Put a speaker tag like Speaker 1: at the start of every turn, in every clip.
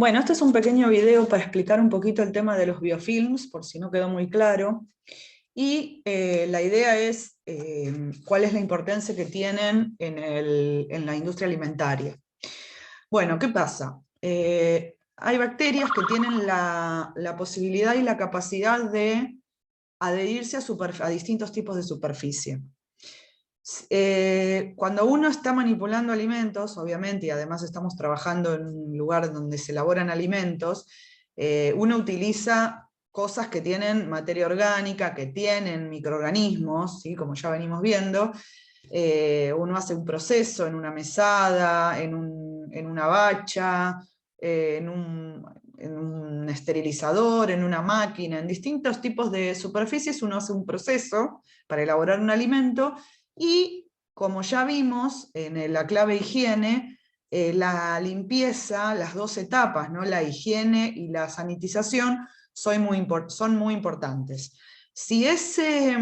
Speaker 1: Bueno, este es un pequeño video para explicar un poquito el tema de los biofilms, por si no quedó muy claro. Y la idea es cuál es la importancia que tienen en la industria alimentaria. Bueno, ¿qué pasa? Hay bacterias que tienen la posibilidad y la capacidad de adherirse a distintos tipos de superficie. Cuando uno está manipulando alimentos, obviamente, y además estamos trabajando en un lugar donde se elaboran alimentos, uno utiliza cosas que tienen materia orgánica, que tienen microorganismos, ¿sí? Como ya venimos viendo. Uno hace un proceso en una mesada, en una bacha, en un esterilizador, en una máquina, en distintos tipos de superficies uno hace un proceso para elaborar un alimento. Y como ya vimos en la clave higiene, la limpieza, las dos etapas, ¿no? La higiene y la sanitización, son muy importantes. Si ese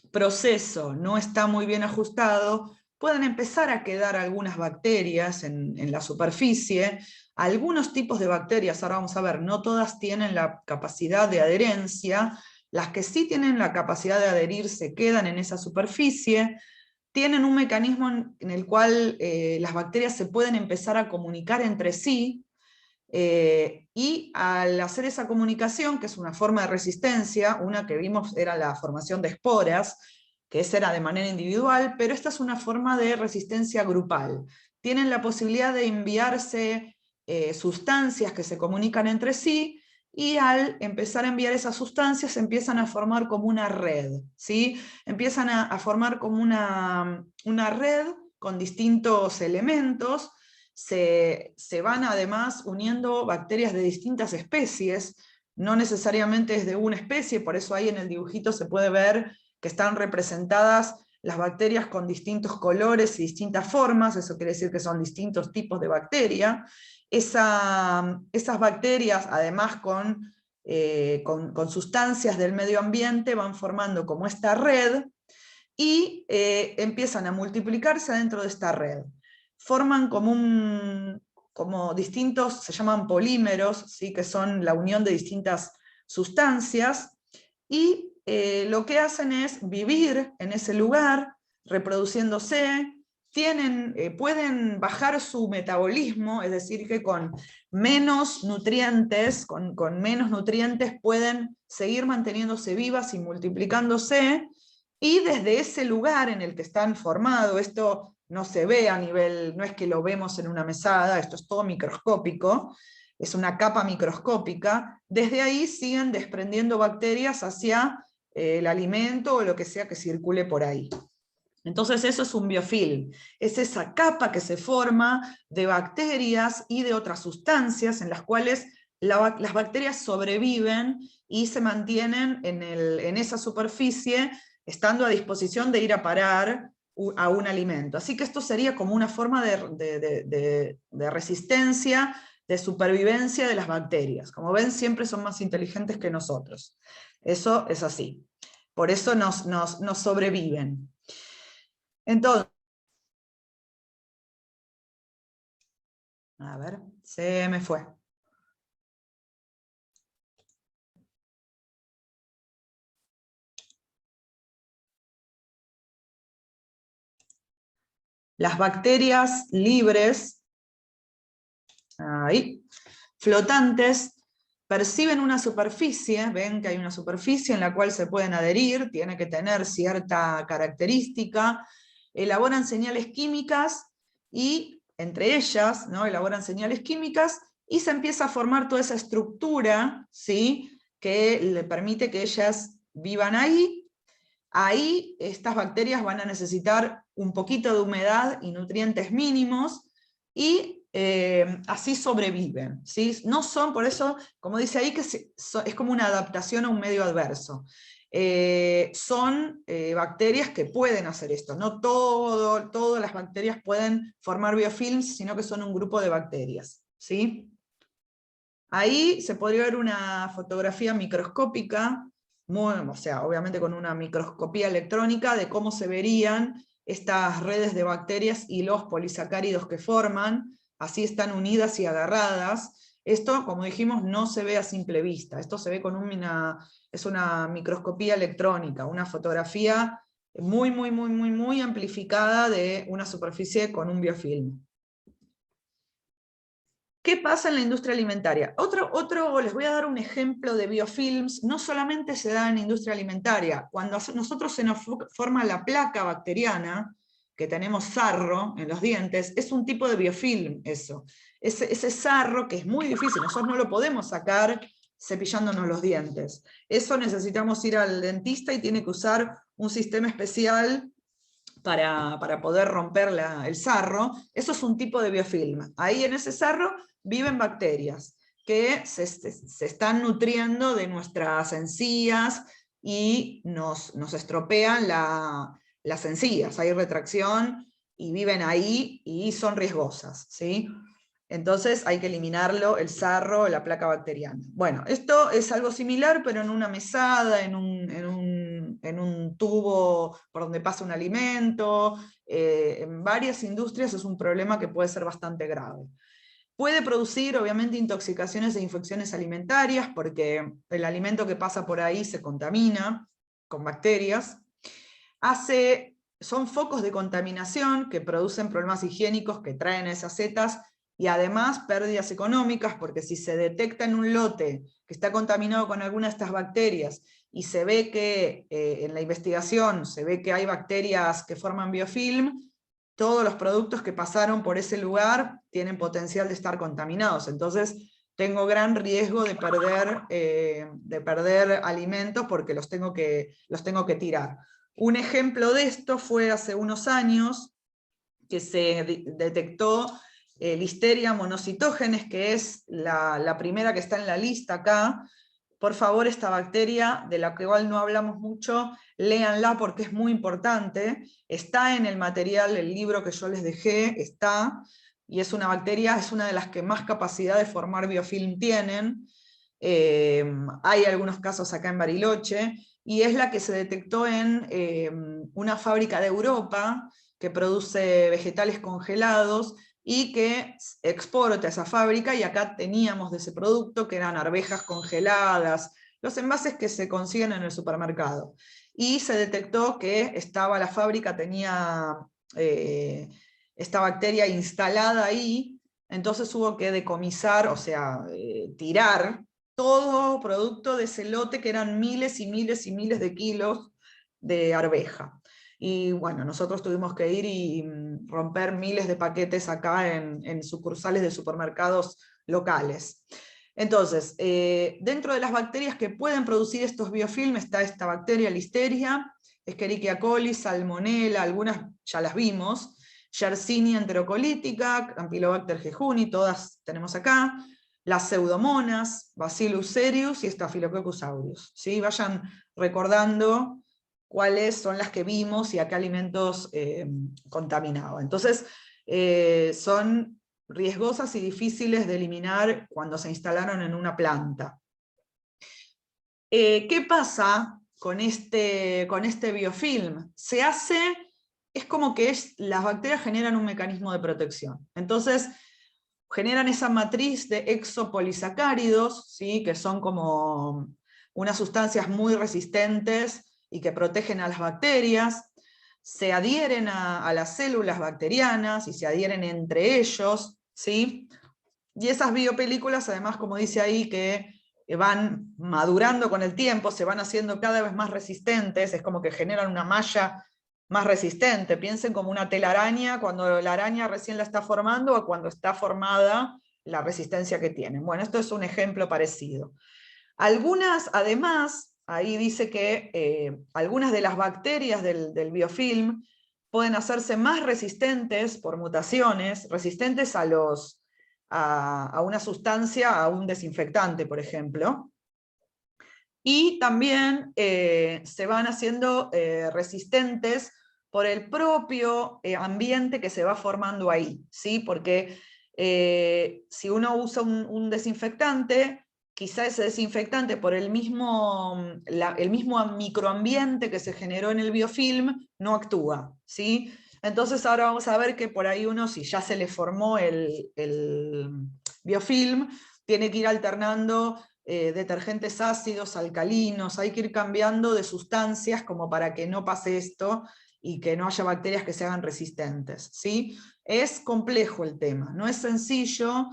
Speaker 1: proceso no está muy bien ajustado, pueden empezar a quedar algunas bacterias en la superficie. Algunos tipos de bacterias, ahora vamos a ver, no todas tienen la capacidad de adherencia. Las que sí tienen la capacidad de adherirse quedan en esa superficie, tienen un mecanismo en el cual las bacterias se pueden empezar a comunicar entre sí, y al hacer esa comunicación, que es una forma de resistencia, una que vimos era la formación de esporas, que esa era de manera individual, pero esta es una forma de resistencia grupal. Tienen la posibilidad de enviarse sustancias que se comunican entre sí, y al empezar a enviar esas sustancias empiezan a formar como una red, ¿sí? Empiezan a formar como una red con distintos elementos. Se van además uniendo bacterias de distintas especies, no necesariamente es de una especie, por eso ahí en el dibujito se puede ver que están representadas las bacterias con distintos colores y distintas formas, eso quiere decir que son distintos tipos de bacteria. Esas bacterias, además con sustancias del medio ambiente, van formando como esta red y empiezan a multiplicarse dentro de esta red. Forman como distintos, se llaman polímeros, ¿sí? Que son la unión de distintas sustancias, y lo que hacen es vivir en ese lugar, reproduciéndose. Pueden bajar su metabolismo, es decir, que con menos nutrientes, con menos nutrientes pueden seguir manteniéndose vivas y multiplicándose, y desde ese lugar en el que están formados, esto no se ve a nivel, no es que lo vemos en una mesada, esto es todo microscópico, es una capa microscópica, desde ahí siguen desprendiendo bacterias hacia el alimento o lo que sea que circule por ahí. Entonces eso es un biofilm, es esa capa que se forma de bacterias y de otras sustancias en las cuales las bacterias sobreviven y se mantienen en esa superficie, estando a disposición de ir a parar a un alimento. Así que esto sería como una forma de resistencia, de supervivencia de las bacterias. Como ven, siempre son más inteligentes que nosotros. Eso es así. Por eso nos sobreviven. Entonces, a ver, se me fue. Las bacterias libres, ahí, flotantes, perciben una superficie, ven que hay una superficie en la cual se pueden adherir, tiene que tener cierta característica, elaboran señales químicas y entre ellas, ¿no? Elaboran señales químicas y se empieza a formar toda esa estructura, ¿sí? Que le permite que ellas vivan ahí. Ahí estas bacterias van a necesitar un poquito de humedad y nutrientes mínimos, y así sobreviven, ¿sí? No son, por eso, como dice ahí, que es como una adaptación a un medio adverso. Son bacterias que pueden hacer esto, no todas las bacterias pueden formar biofilms, sino que son un grupo de bacterias, ¿sí? Ahí se podría ver una fotografía microscópica, o sea, obviamente con una microscopía electrónica, de cómo se verían estas redes de bacterias y los polisacáridos que forman. Así están unidas y agarradas. Esto, como dijimos, no se ve a simple vista, esto se ve con es una microscopía electrónica, una fotografía muy amplificada de una superficie con un biofilm. ¿Qué pasa en la industria alimentaria? Les voy a dar un ejemplo de biofilms, no solamente se da en la industria alimentaria, cuando a nosotros se nos forma la placa bacteriana, que tenemos sarro en los dientes, es un tipo de biofilm eso. Ese sarro que es muy difícil, nosotros no lo podemos sacar cepillándonos los dientes. Eso necesitamos ir al dentista y tiene que usar un sistema especial para poder romper el sarro. Eso es un tipo de biofilm. Ahí en ese sarro viven bacterias que se están nutriendo de nuestras encías y nos estropean las encías. Hay retracción y viven ahí y son riesgosas, ¿sí? Entonces hay que eliminarlo, el sarro, la placa bacteriana. Bueno, esto es algo similar, pero en una mesada, en un tubo por donde pasa un alimento. En varias industrias es un problema que puede ser bastante grave. Puede producir, obviamente, intoxicaciones e infecciones alimentarias, porque el alimento que pasa por ahí se contamina con bacterias. Son focos de contaminación que producen problemas higiénicos que traen esas setas, y además pérdidas económicas, porque si se detecta en un lote que está contaminado con alguna de estas bacterias, y se ve que en la investigación se ve que hay bacterias que forman biofilm, todos los productos que pasaron por ese lugar tienen potencial de estar contaminados. Entonces tengo gran riesgo de perder alimentos porque los tengo que tirar. Un ejemplo de esto fue hace unos años que se detectó Listeria monocytogenes, que es la primera que está en la lista acá. Por favor, esta bacteria, de la cual no hablamos mucho, léanla porque es muy importante. Está en el material, el libro que yo les dejé, está, y es una bacteria, es una de las que más capacidad de formar biofilm tienen. Hay algunos casos acá en Bariloche, y es la que se detectó en una fábrica de Europa que produce vegetales congelados, y que exporta a esa fábrica, y acá teníamos de ese producto, que eran arvejas congeladas, los envases que se consiguen en el supermercado. Y se detectó que la fábrica tenía esta bacteria instalada ahí, entonces hubo que decomisar, o sea, tirar todo producto de ese lote, que eran miles y miles y miles de kilos de arveja. Y bueno, nosotros tuvimos que ir y romper miles de paquetes acá en sucursales de supermercados locales. Entonces, dentro de las bacterias que pueden producir estos biofilm está esta bacteria Listeria, Escherichia coli, Salmonella, algunas ya las vimos, Yersinia enterocolítica, Campylobacter jejuni, todas tenemos acá, las pseudomonas, Bacillus cereus y Staphylococcus aureus. ¿Sí? Vayan recordando cuáles son las que vimos y a qué alimentos contaminaban. Entonces, son riesgosas y difíciles de eliminar cuando se instalaron en una planta. ¿Qué pasa con este biofilm? Es como que las bacterias generan un mecanismo de protección. Entonces, generan esa matriz de exopolisacáridos, ¿sí? Que son como unas sustancias muy resistentes y que protegen a las bacterias, se adhieren a las células bacterianas y se adhieren entre ellos, ¿sí? Y esas biopelículas, además, como dice ahí, que van madurando con el tiempo, se van haciendo cada vez más resistentes, es como que generan una malla más resistente. Piensen como una telaraña, cuando la araña recién la está formando, o cuando está formada, la resistencia que tienen. Bueno, esto es un ejemplo parecido. Algunas, además, ahí dice que algunas de las bacterias del biofilm pueden hacerse más resistentes por mutaciones, resistentes a una sustancia, a un desinfectante, por ejemplo. Y también se van haciendo resistentes por el propio ambiente que se va formando ahí, ¿sí? Porque si uno usa un desinfectante, quizá ese desinfectante, por el mismo microambiente que se generó en el biofilm, no actúa, ¿sí? Entonces ahora vamos a ver que por ahí uno, si ya se le formó el biofilm, tiene que ir alternando detergentes ácidos, alcalinos, hay que ir cambiando de sustancias como para que no pase esto y que no haya bacterias que se hagan resistentes, ¿sí? Es complejo el tema, no es sencillo,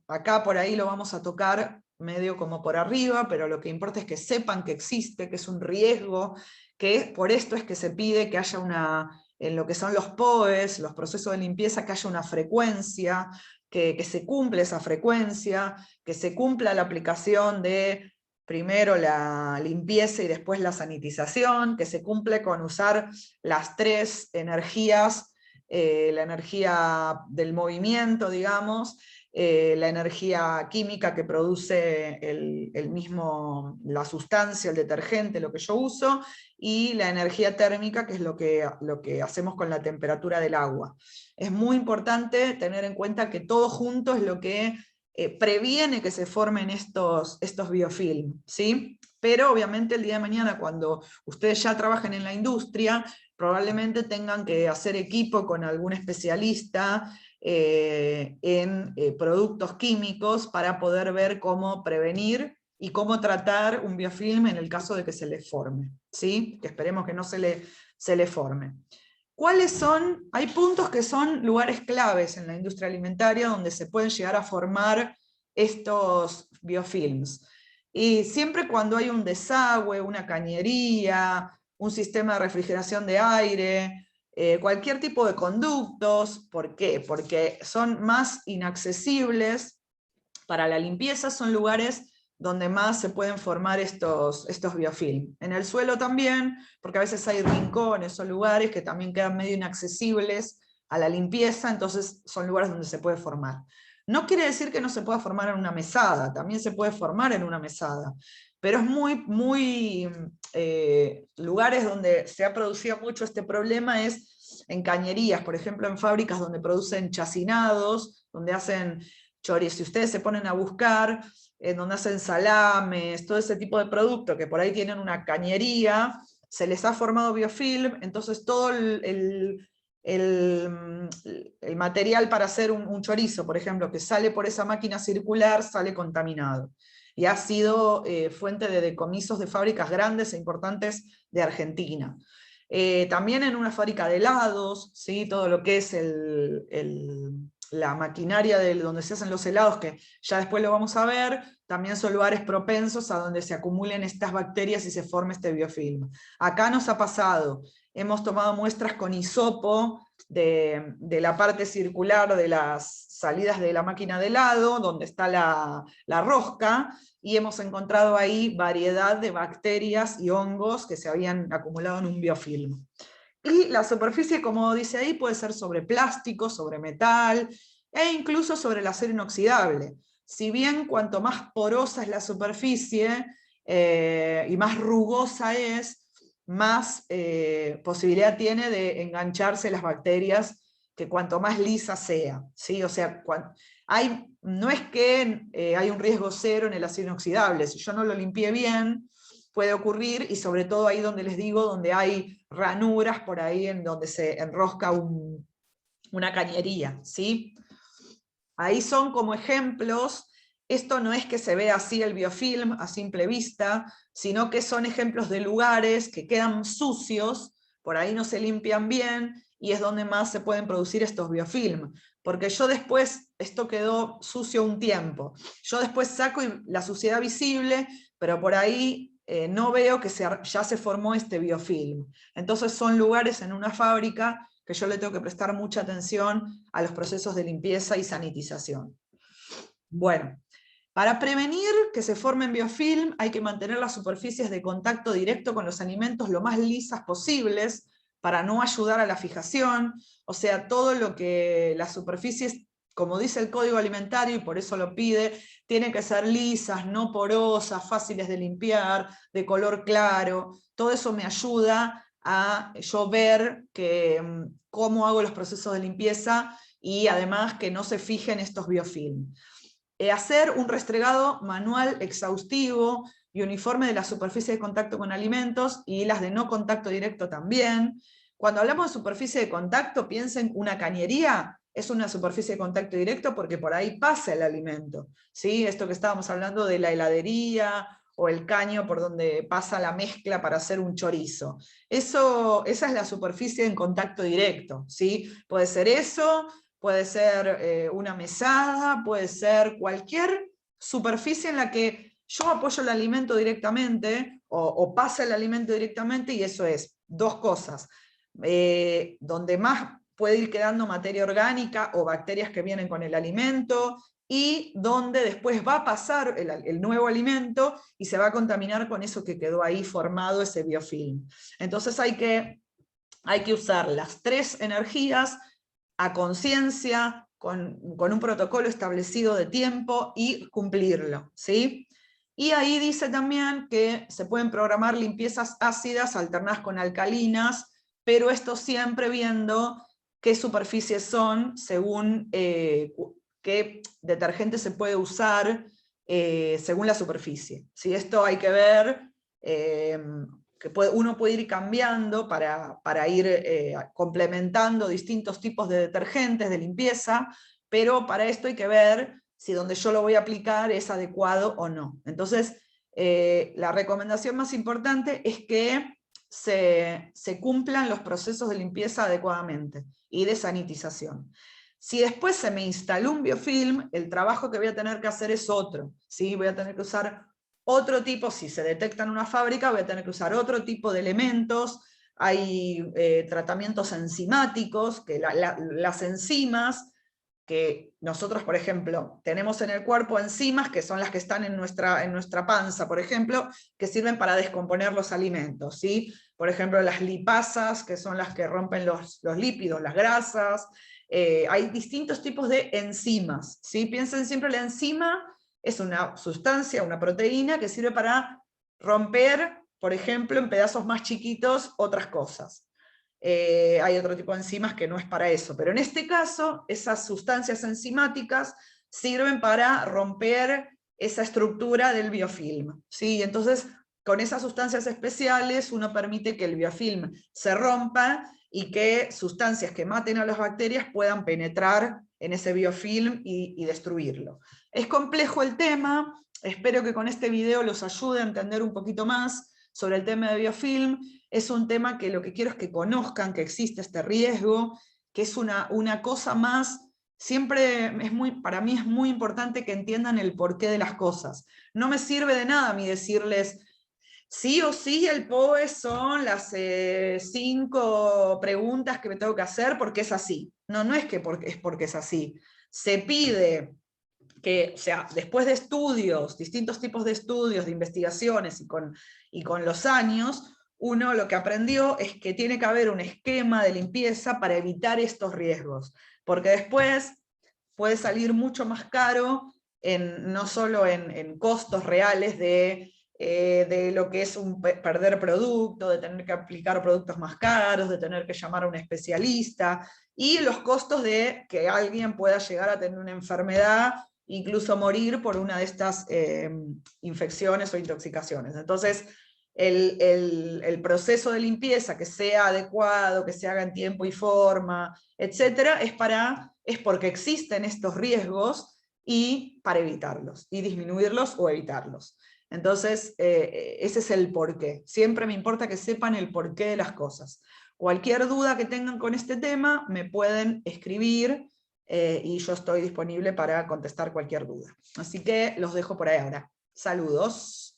Speaker 1: acá por ahí lo vamos a tocar medio como por arriba, pero lo que importa es que sepan que existe, que es un riesgo, que por esto es que se pide que haya en lo que son los POEs, los procesos de limpieza, que haya una frecuencia, que se cumpla esa frecuencia, que se cumpla la aplicación de primero la limpieza y después la sanitización, que se cumple con usar las 3 energías, la energía del movimiento, digamos, la energía química que produce la sustancia, el detergente, lo que yo uso, y la energía térmica, que es lo que hacemos con la temperatura del agua. Es muy importante tener en cuenta que todo junto es lo que previene que se formen estos biofilm, ¿sí? Pero obviamente el día de mañana, cuando ustedes ya trabajen en la industria, probablemente tengan que hacer equipo con algún especialista en productos químicos para poder ver cómo prevenir y cómo tratar un biofilm en el caso de que se le forme, ¿sí? Que esperemos que no se le forme. ¿Cuáles son? Hay puntos que son lugares claves en la industria alimentaria donde se pueden llegar a formar estos biofilms. Y siempre cuando hay un desagüe, una cañería, un sistema de refrigeración de aire, cualquier tipo de conductos. ¿Por qué? Porque son más inaccesibles para la limpieza, son lugares donde más se pueden formar estos biofilm. En el suelo también, porque a veces hay rincones o lugares que también quedan medio inaccesibles a la limpieza, entonces son lugares donde se puede formar. No quiere decir que no se pueda formar en una mesada, también se puede formar en una mesada, pero es muy lugares donde se ha producido mucho este problema es en cañerías, por ejemplo en fábricas donde producen chacinados, donde hacen chorizos. Si ustedes se ponen a buscar, en donde hacen salames, todo ese tipo de productos que por ahí tienen una cañería, se les ha formado biofilm, entonces todo el material para hacer un chorizo, por ejemplo, que sale por esa máquina circular, sale contaminado. Y ha sido fuente de decomisos de fábricas grandes e importantes de Argentina. También en una fábrica de helados, ¿sí? Todo lo que es la maquinaria donde se hacen los helados, que ya después lo vamos a ver, también son lugares propensos a donde se acumulen estas bacterias y se forme este biofilm. Acá nos ha pasado, hemos tomado muestras con hisopo de la parte circular de las salidas de la máquina de helado, donde está la rosca, y hemos encontrado ahí variedad de bacterias y hongos que se habían acumulado en un biofilm. Y la superficie, como dice ahí, puede ser sobre plástico, sobre metal, e incluso sobre el acero inoxidable. Si bien cuanto más porosa es la superficie y más rugosa es, más posibilidad tiene de engancharse las bacterias que cuanto más lisa sea, ¿sí? O sea, no es que hay un riesgo cero en el acero inoxidable, si yo no lo limpié bien, puede ocurrir, y sobre todo ahí donde les digo, donde hay ranuras por ahí en donde se enrosca una cañería, ¿sí? Ahí son como ejemplos. Esto no es que se vea así el biofilm a simple vista, sino que son ejemplos de lugares que quedan sucios, por ahí no se limpian bien, y es donde más se pueden producir estos biofilm. Porque yo después, esto quedó sucio un tiempo, yo después saco la suciedad visible, pero por ahí no veo que ya se formó este biofilm. Entonces son lugares en una fábrica que yo le tengo que prestar mucha atención a los procesos de limpieza y sanitización. Bueno, para prevenir que se formen biofilm hay que mantener las superficies de contacto directo con los alimentos lo más lisas posibles para no ayudar a la fijación, o sea, todo lo que las superficies, como dice el Código Alimentario, y por eso lo pide, tienen que ser lisas, no porosas, fáciles de limpiar, de color claro. Todo eso me ayuda a yo ver cómo hago los procesos de limpieza y además que no se fijen estos biofilm. Hacer un restregado manual exhaustivo y uniforme de la superficie de contacto con alimentos y las de no contacto directo también. Cuando hablamos de superficie de contacto, piensen una cañería, es una superficie de contacto directo porque por ahí pasa el alimento, ¿sí? Esto que estábamos hablando de la heladería, o el caño por donde pasa la mezcla para hacer un chorizo. Esa es la superficie en contacto directo, ¿sí? Puede ser eso, puede ser una mesada, puede ser cualquier superficie en la que yo apoyo el alimento directamente, o pasa el alimento directamente, y eso es dos cosas. Donde más puede ir quedando materia orgánica o bacterias que vienen con el alimento, y donde después va a pasar el nuevo alimento y se va a contaminar con eso que quedó ahí formado, ese biofilm. Entonces hay que usar las tres energías a conciencia, con un protocolo establecido de tiempo y cumplirlo, ¿sí? Y ahí dice también que se pueden programar limpiezas ácidas alternadas con alcalinas, pero esto siempre viendo qué superficies son, según qué detergente se puede usar según la superficie. ¿Sí? Esto hay que ver, que uno puede ir cambiando para ir complementando distintos tipos de detergentes de limpieza, pero para esto hay que ver si donde yo lo voy a aplicar es adecuado o no. Entonces, la recomendación más importante es que se cumplan los procesos de limpieza adecuadamente y de sanitización. Si después se me instaló un biofilm, el trabajo que voy a tener que hacer es otro, ¿sí? Voy a tener que usar otro tipo, si se detecta en una fábrica, voy a tener que usar otro tipo de elementos. Hay tratamientos enzimáticos, que las enzimas, que nosotros, por ejemplo, tenemos en el cuerpo enzimas que son las que están en nuestra panza, por ejemplo, que sirven para descomponer los alimentos, ¿sí? Por ejemplo, las lipasas, que son las que rompen los lípidos, las grasas. Hay distintos tipos de enzimas, ¿sí? Piensen siempre, la enzima es una sustancia, una proteína que sirve para romper, por ejemplo, en pedazos más chiquitos otras cosas. Hay otro tipo de enzimas que no es para eso, pero en este caso, esas sustancias enzimáticas sirven para romper esa estructura del biofilm, ¿sí? Entonces, con esas sustancias especiales, uno permite que el biofilm se rompa y que sustancias que maten a las bacterias puedan penetrar en ese biofilm y destruirlo. Es complejo el tema, espero que con este video los ayude a entender un poquito más sobre el tema de biofilm. Es un tema que lo que quiero es que conozcan que existe este riesgo, que es una cosa más. Siempre para mí es muy importante que entiendan el porqué de las cosas. No me sirve de nada a mí decirles, sí o sí el POE son las 5 preguntas que me tengo que hacer porque es así. No, no es porque es así. Se pide que, o sea, después de estudios, distintos tipos de estudios, de investigaciones, y con los años, uno lo que aprendió es que tiene que haber un esquema de limpieza para evitar estos riesgos, porque después puede salir mucho más caro, no solo en costos reales de lo que es perder producto, de tener que aplicar productos más caros, de tener que llamar a un especialista, y los costos de que alguien pueda llegar a tener una enfermedad, incluso morir por una de estas infecciones o intoxicaciones. Entonces, el proceso de limpieza que sea adecuado, que se haga en tiempo y forma, etcétera, es porque existen estos riesgos y para evitarlos, y disminuirlos o evitarlos. Entonces, ese es el porqué. Siempre me importa que sepan el porqué de las cosas. Cualquier duda que tengan con este tema, me pueden escribir y yo estoy disponible para contestar cualquier duda. Así que los dejo por ahí ahora. Saludos.